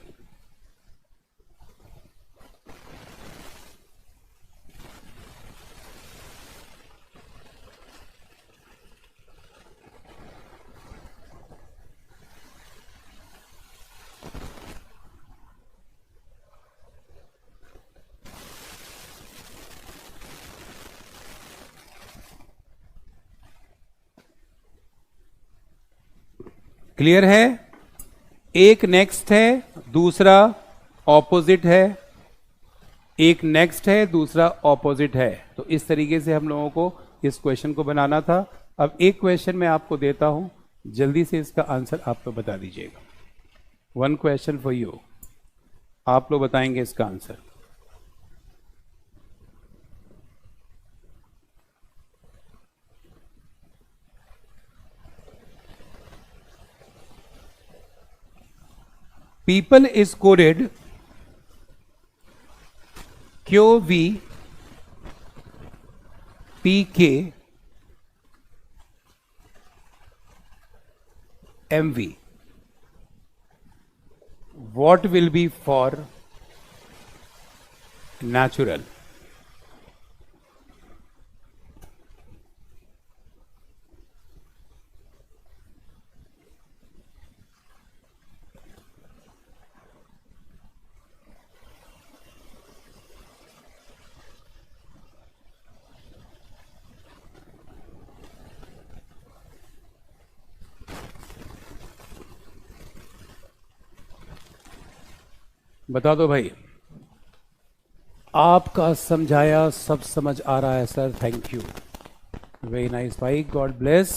क्लियर है? एक नेक्स्ट है, दूसरा ऑपोजिट है, एक नेक्स्ट है, दूसरा ऑपोजिट है। तो इस तरीके से हम लोगों को इस क्वेश्चन को बनाना था। अब एक क्वेश्चन मैं आपको देता हूं, जल्दी से इसका आंसर आप तो बता दीजिएगा। वन क्वेश्चन फॉर यू, आप लोग बताएंगे इसका answer. People is coded QV PK MV. What will be for natural? बता दो भाई। आपका समझाया सब समझ आ रहा है sir, thank you, very nice भाई, गॉड ब्लेस।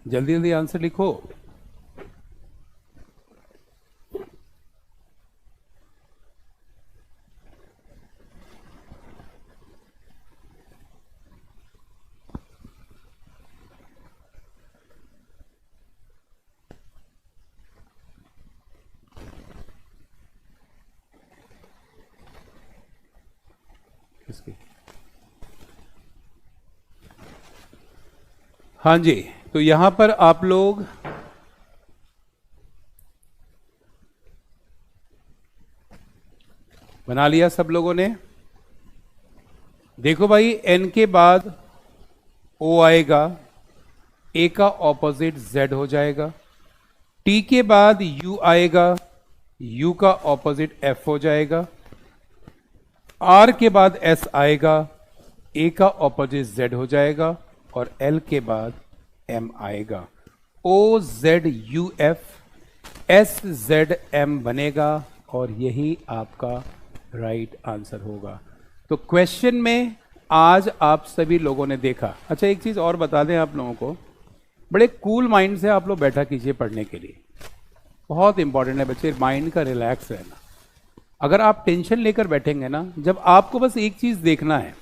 जल्दी जल्दी आंसर लिखो। किसकी? हाँ जी, तो यहां पर आप लोग बना लिया सब लोगों ने। देखो भाई, एन के बाद ओ आएगा, ए का ऑपोजिट जेड हो जाएगा। टी के बाद यू आएगा, यू का ऑपोजिट एफ हो जाएगा। आर के बाद एस आएगा, ए का ऑपोजिट जेड हो जाएगा। और एल के बाद एम आएगा। O Z U F S Z M बनेगा और यही आपका राइट आंसर होगा। तो क्वेश्चन में आज आप सभी लोगों ने देखा। अच्छा, एक चीज और बता दें आप लोगों को, बड़े कूल माइंड से आप लोग बैठा कीजिए पढ़ने के लिए। बहुत इंपॉर्टेंट है बच्चे, माइंड का रिलैक्स रहना। अगर आप टेंशन लेकर बैठेंगे ना, जब आपको बस एक चीज देखना है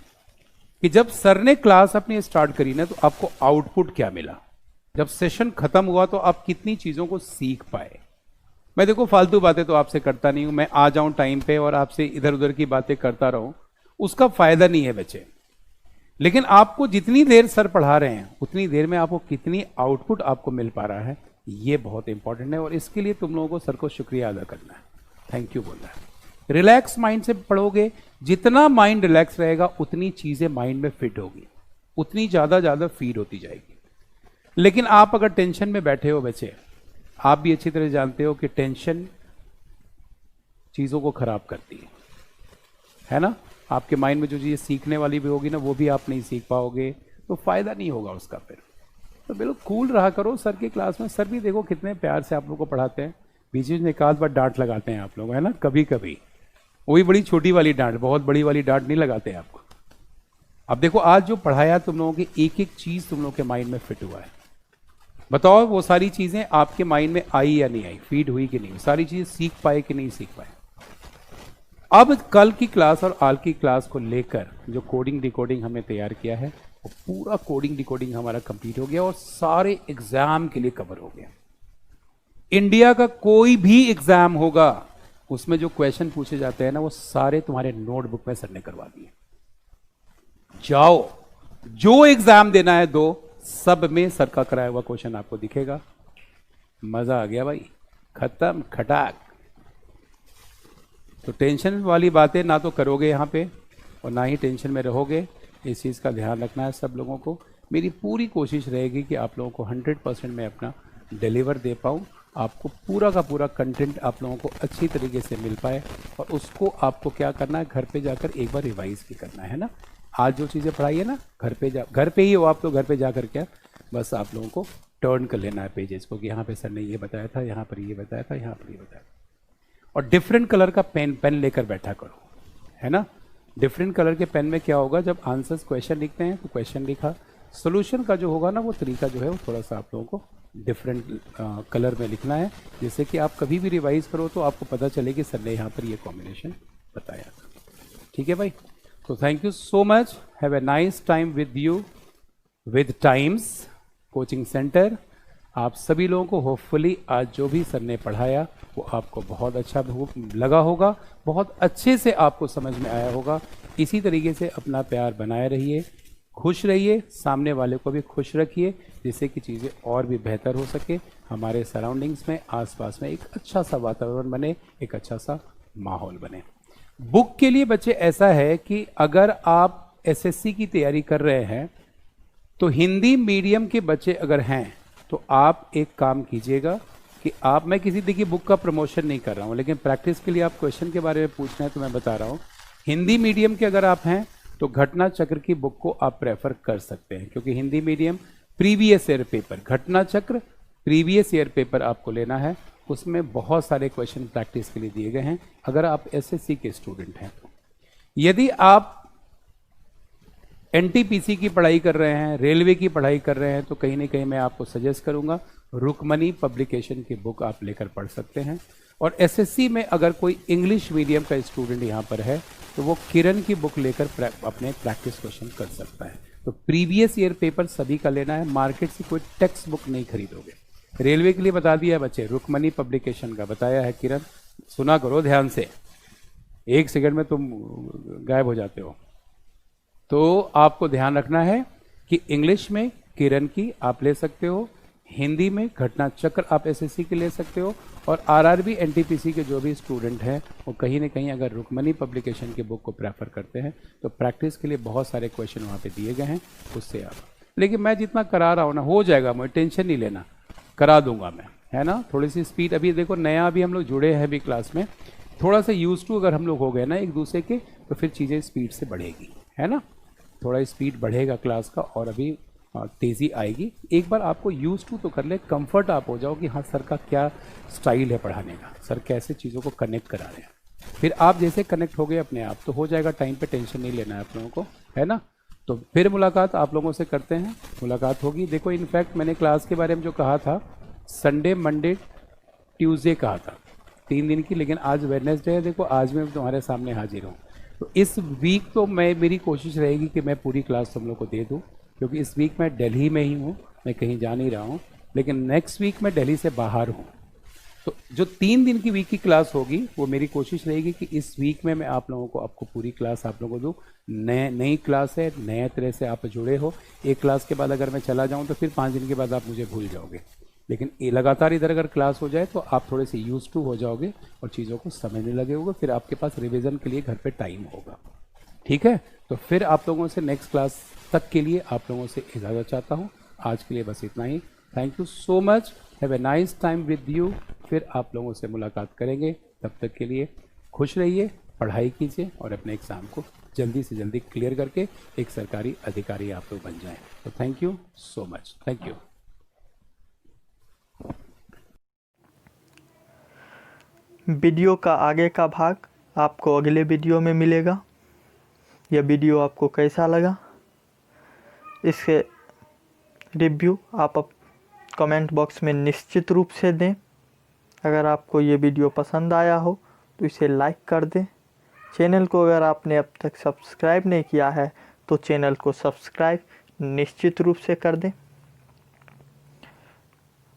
कि जब सर ने क्लास अपनी स्टार्ट करी ना तो आपको आउटपुट क्या मिला, जब सेशन खत्म हुआ तो आप कितनी चीजों को सीख पाए। मैं देखो फालतू बातें तो आपसे करता नहीं हूं, मैं आ जाऊं टाइम पे और आपसे इधर उधर की बातें करता रहूं, उसका फायदा नहीं है बच्चे। लेकिन आपको जितनी देर सर पढ़ा रहे हैं उतनी देर में आपको कितनी आउटपुट आपको मिल पा रहा है, ये बहुत इंपॉर्टेंट है। और इसके लिए तुम लोगों को सर को शुक्रिया अदा करना है, थैंक यू बोलना है। रिलैक्स माइंड से पढ़ोगे, जितना माइंड रिलैक्स रहेगा उतनी चीजें माइंड में फिट होगी, उतनी ज्यादा फीड होती जाएगी। लेकिन आप अगर टेंशन में बैठे हो बच्चे, आप भी अच्छी तरह जानते हो कि टेंशन चीजों को खराब करती है ना। आपके माइंड में जो चीजें सीखने वाली भी होगी ना, वो भी आप नहीं सीख पाओगे, तो फायदा नहीं होगा उसका फिर। तो बिल्कुल कूल रहा करो सर की क्लास में। सर भी देखो कितने प्यार से आप लोग को पढ़ाते हैं, बीच में एक आध बार डांट लगाते हैं आप लोग, है ना, कभी कभी, वो भी बड़ी छोटी वाली डांट, बहुत बड़ी वाली डांट नहीं लगाते हैं आपको। अब देखो आज जो पढ़ाया तुम लोगों की एक एक चीज तुम लोग के माइंड में फिट हुआ है। बताओ वो सारी चीजें आपके माइंड में आई या नहीं आई, फीड हुई कि नहीं, सारी चीजें सीख पाए कि नहीं सीख पाए। अब कल की क्लास और आज की क्लास को लेकर जो कोडिंग डिकोडिंग हमने तैयार किया है, वो पूरा कोडिंग डिकोडिंग हमारा कंप्लीट हो गया और सारे एग्जाम के लिए कवर हो गया। इंडिया का कोई भी एग्जाम होगा उसमें जो क्वेश्चन पूछे जाते हैं ना, वो सारे तुम्हारे नोटबुक में सर ने करवा दिए। जाओ जो एग्जाम देना है दो, सब में सर का कराया हुआ क्वेश्चन आपको दिखेगा। मजा आ गया भाई, खत्म खटाक। तो टेंशन वाली बातें ना तो करोगे यहाँ पे और ना ही टेंशन में रहोगे, इस चीज़ का ध्यान रखना है सब लोगों को। मेरी पूरी कोशिश रहेगी कि आप लोगों को 100% मैं अपना डिलीवर दे पाऊँ, आपको पूरा का पूरा कंटेंट आप लोगों को अच्छी तरीके से मिल पाए, और उसको आपको क्या करना है, घर पे जाकर एक बार रिवाइज भी करना है ना। आज जो चीज़ें पढ़ाई है ना, घर पे ही हो आप, तो घर पे जा कर क्या बस आप लोगों को टर्न कर लेना है पेजेस को कि यहाँ पे सर ने ये बताया था, यहाँ पर ये बताया था, यहाँ पर ये बताया था। और डिफरेंट कलर का पेन लेकर बैठा करो, है ना। डिफरेंट कलर के पेन में क्या होगा, जब आंसर्स क्वेश्चन लिखते हैं तो क्वेश्चन लिखा, सोल्यूशन का जो होगा ना वो तरीका जो है वो थोड़ा सा आप लोगों को डिफरेंट कलर में लिखना है, जिससे कि आप कभी भी रिवाइज करो तो आपको पता चले कि सर ने यहाँ पर ये कॉम्बिनेशन बताया था। ठीक है भाई, तो thank you so much, have a nice time with you, with times coaching centre. आप सभी लोगों को होपफुली आज जो भी सर ने पढ़ाया वो आपको बहुत अच्छा लगा होगा, बहुत अच्छे से आपको समझ में आया होगा। इसी तरीके से अपना प्यार बनाए रहिए, खुश रहिए, सामने वाले को भी खुश रखिए, जिससे कि चीज़ें और भी बेहतर हो सके, हमारे सराउंडिंग्स में, आसपास में एक अच्छा सा वातावरण बने, एक अच्छा सा माहौल बने। बुक के लिए बच्चे ऐसा है कि अगर आप एसएससी की तैयारी कर रहे हैं तो हिंदी मीडियम के बच्चे अगर हैं तो आप एक काम कीजिएगा कि आप, मैं किसी देखिए बुक का प्रमोशन नहीं कर रहा हूँ, लेकिन प्रैक्टिस के लिए आप क्वेश्चन के बारे में पूछना है तो मैं बता रहा हूँ। हिंदी मीडियम के अगर आप हैं तो घटना चक्र की बुक को आप प्रेफर कर सकते हैं, क्योंकि Hindi medium previous year paper, घटना चक्र प्रीवियस ईयर पेपर आपको लेना है, उसमें बहुत सारे क्वेश्चन प्रैक्टिस के लिए दिए गए हैं अगर आप एसएससी के स्टूडेंट हैं तो। यदि आप एनटीपीसी की पढ़ाई कर रहे हैं, रेलवे की पढ़ाई कर रहे हैं, तो कहीं ना कहीं मैं आपको सजेस्ट करूंगा रुकमनी पब्लिकेशन की बुक आप लेकर पढ़ सकते हैं। और एसएससी में अगर कोई इंग्लिश मीडियम का स्टूडेंट यहाँ पर है तो वो किरण की बुक लेकर अपने प्रैक्टिस क्वेश्चन कर सकता है। तो प्रीवियस ईयर पेपर सभी का लेना है, मार्केट से कोई टेक्स्ट बुक नहीं खरीदोगे। रेलवे के लिए बता दिया बच्चे, रुकमनी पब्लिकेशन का बताया है किरण, सुना करो ध्यान से, एक सेकंड में तुम गायब हो जाते हो। तो आपको ध्यान रखना है कि इंग्लिश में किरण की आप ले सकते हो, हिंदी में घटना चक्र आप एसएससी के ले सकते हो, और आरआरबी एनटीपीसी के जो भी स्टूडेंट हैं वो कहीं ना कहीं अगर रुकमनी पब्लिकेशन की बुक को प्रेफर करते हैं तो प्रैक्टिस के लिए बहुत सारे क्वेश्चन वहाँ पे दिए गए हैं, उससे आप, लेकिन मैं जितना करा रहा हूँ ना हो जाएगा, मुझे टेंशन नहीं लेना, करा दूंगा मैं, है ना। थोड़ी सी स्पीड, अभी देखो नया अभी हम लोग जुड़े हैं अभी क्लास में, थोड़ा सा यूज टू अगर हम लोग हो गए ना एक दूसरे के, तो फिर चीज़ें स्पीड से बढ़ेगी, है ना, थोड़ा स्पीड बढ़ेगा क्लास का और अभी तेज़ी आएगी। एक बार आपको यूज टू तो कर ले, कंफर्ट आप हो जाओ कि हाँ सर का क्या स्टाइल है पढ़ाने का, सर कैसे चीज़ों को कनेक्ट करा रहे हैं, फिर आप जैसे कनेक्ट हो गए अपने आप तो हो जाएगा, टाइम पे टेंशन नहीं लेना है आप लोगों को, है ना। तो फिर मुलाकात आप लोगों से करते हैं, मुलाकात होगी। देखो इनफैक्ट मैंने क्लास के बारे में जो कहा था, संडे मंडे ट्यूसडे कहा था 3 दिन की, लेकिन आज वेडनेसडे है, देखो आज मैं तुम्हारे सामने हाजिर हूँ। तो इस वीक तो मेरी कोशिश रहेगी कि मैं पूरी क्लास तुम लोग को दे दूँ, क्योंकि इस वीक मैं दिल्ली में ही हूँ, मैं कहीं जा नहीं रहा हूँ, लेकिन नेक्स्ट वीक मैं दिल्ली से बाहर हूँ। तो जो 3 दिन की वीक की क्लास होगी वो मेरी कोशिश रहेगी कि इस वीक में मैं आप लोगों को आपको पूरी क्लास आप लोगों को दूँ। नई क्लास है, नए तरह से आप जुड़े हो। एक क्लास के बाद अगर मैं चला जाऊँ तो फिर 5 दिन के बाद आप मुझे भूल जाओगे, लेकिन ये लगातार इधर अगर क्लास हो जाए तो आप थोड़े से यूज टू हो जाओगे और चीज़ों को समझने लगे होगे, फिर आपके पास रिविज़न के लिए घर पे टाइम होगा। ठीक है, तो फिर आप लोगों से नेक्स्ट क्लास तक के लिए आप लोगों से इजाज़त चाहता हूँ। आज के लिए बस इतना ही। Thank you so much, have a nice time with you. फिर आप लोगों से मुलाकात करेंगे, तब तक के लिए खुश रहिए, पढ़ाई कीजिए और अपने एग्ज़ाम को जल्दी से जल्दी क्लियर करके एक सरकारी अधिकारी आप लोग बन जाएं। तो thank you so much, thank you. Video का आगे का भाग आपको अगले वीडियो में मिलेगा। यह वीडियो आपको कैसा लगा, इसके रिव्यू आप कमेंट बॉक्स में निश्चित रूप से दें। अगर आपको ये वीडियो पसंद आया हो तो इसे लाइक कर दें। चैनल को अगर आपने अब तक सब्सक्राइब नहीं किया है तो चैनल को सब्सक्राइब निश्चित रूप से कर दें।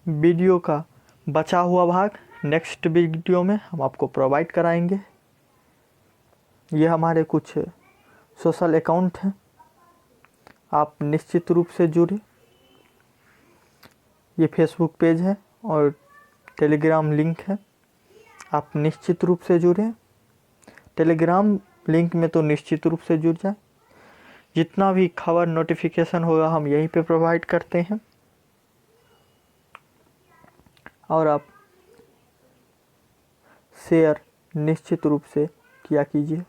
वीडियो का बचा हुआ भाग नेक्स्ट वीडियो में हम आपको प्रोवाइड कराएंगे। ये हमारे कुछ सोशल अकाउंट हैं, आप निश्चित रूप से जुड़े। ये फेसबुक पेज है और टेलीग्राम लिंक है, आप निश्चित रूप से जुड़ें। टेलीग्राम लिंक में तो निश्चित रूप से जुड़ जाए। जितना भी खबर नोटिफिकेशन होगा हम यहीं पे प्रोवाइड करते हैं। और आप शेयर निश्चित रूप से किया कीजिए।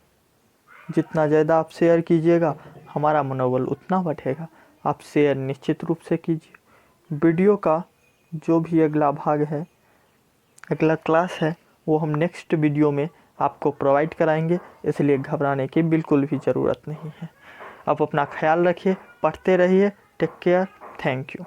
जितना ज़्यादा आप शेयर कीजिएगा हमारा मनोबल उतना बढ़ेगा। आप शेयर निश्चित रूप से कीजिए। वीडियो का जो भी अगला भाग है, अगला क्लास है, वो हम नेक्स्ट वीडियो में आपको प्रोवाइड कराएंगे, इसलिए घबराने की बिल्कुल भी ज़रूरत नहीं है। आप अपना ख्याल रखिए, पढ़ते रहिए। Take care, thank you.